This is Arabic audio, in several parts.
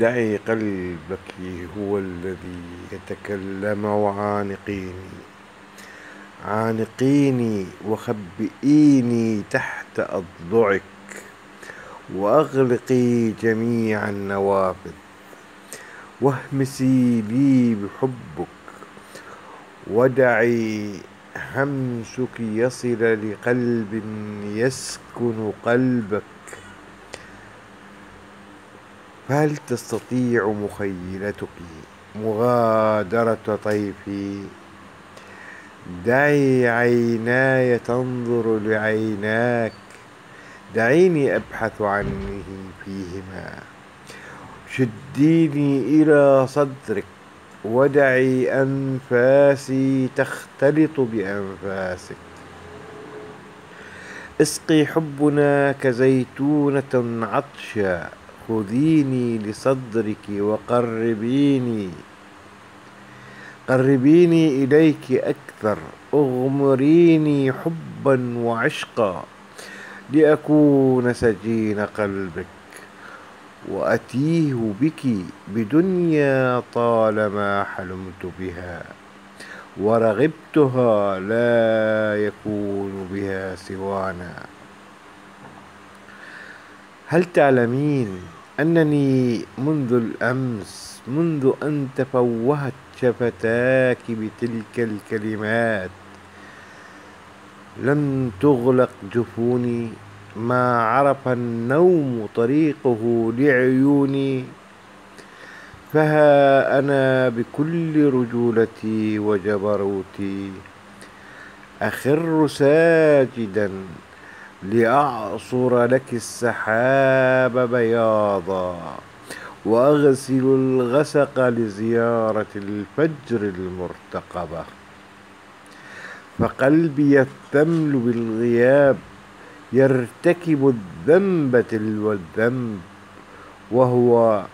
دعي قلبك هو الذي يتكلم وعانقيني، عانقيني وخبئيني تحت أضلعك، وأغلقي جميع النوافذ، واهمسي لي بحبك، ودعي همسك يصل لقلب يسكن قلبك. فهل تستطيع مخيلتك مغادرة طيفي؟ دعي عيناي تنظر لعيناك، دعيني أبحث عنه فيهما. شديني إلى صدرك، ودعي أنفاسي تختلط بأنفاسك. اسقي حبنا كزيتونة عطشا، خذيني لصدرك قربيني إليك أكثر، اغمريني حبا وعشقا، لأكون سجين قلبك، وأتيه بك بدنيا طالما حلمت بها ورغبتها، لا يكون بها سوانا. هل تعلمين أنني منذ الأمس، منذ أن تفوهت شفتاك بتلك الكلمات، لم تغلق جفوني، ما عرف النوم طريقه لعيوني. فها أنا بكل رجولتي وجبروتي أخر ساجدا لأعصر لك السحاب بياضا، وأغسل الغسق لزيارة الفجر المرتقبة. فقلبي الثمل بالغياب يرتكب الذنب تلو الذنب، وهو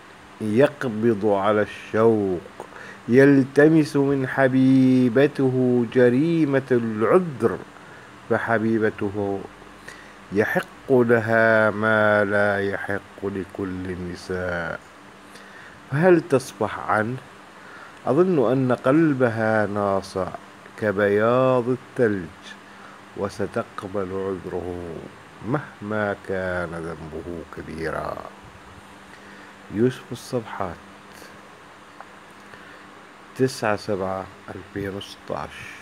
يقبض على الشوق، يلتمس من حبيبته جريمة العذر، فحبيبته يحق لها ما لا يحق لكل النساء. فهل تصفح عنه؟ أظن أن قلبها ناصع كبياض الثلج، وستقبل عذره مهما كان ذنبه كبيرا. يوسف الصفحات، 9/7/2016.